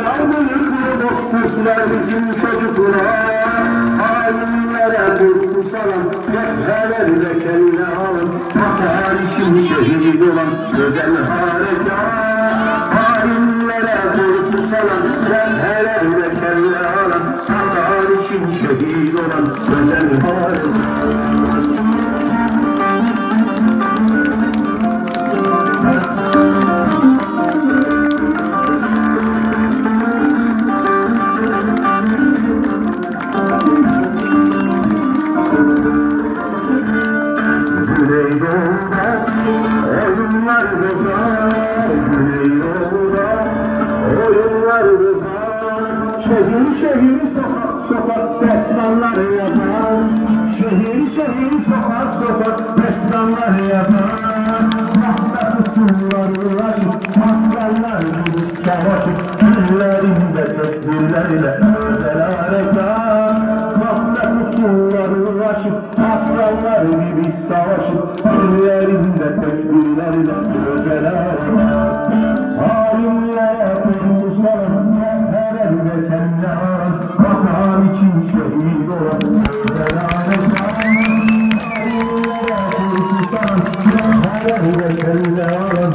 Bozkurtlar bizim çocuklar, hainlere durdu salan, cephelerle kelle alın, vatan için şehit olan özel harekat. Hainlere durdu salan, cephelerle kelle alan, vatan için şehit olan özel harekat. Güneydoğu'da oyunlar bozar, Güneydoğu'da oyunlar bozar. Şehir şehir sokak sokak destanlar yazar, şehir şehir sokak sokak destanlar yazar. Tahta tutunlar uğraşıp, askerler gibi savaşıp, dillerinde tekbirlerle özel harekat. Tahta tutunlar uğraşıp, aslanlar gibi savaşıp, dillerinde tekbirlerle özel harekat. Hainlere kurtulsan, herhalde kelle aran, vatan için şehit olan özel harekat. Hainlere kurtulsan, herhalde kelle aran,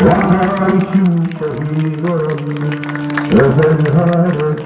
vatan için şehit olan özel harekat.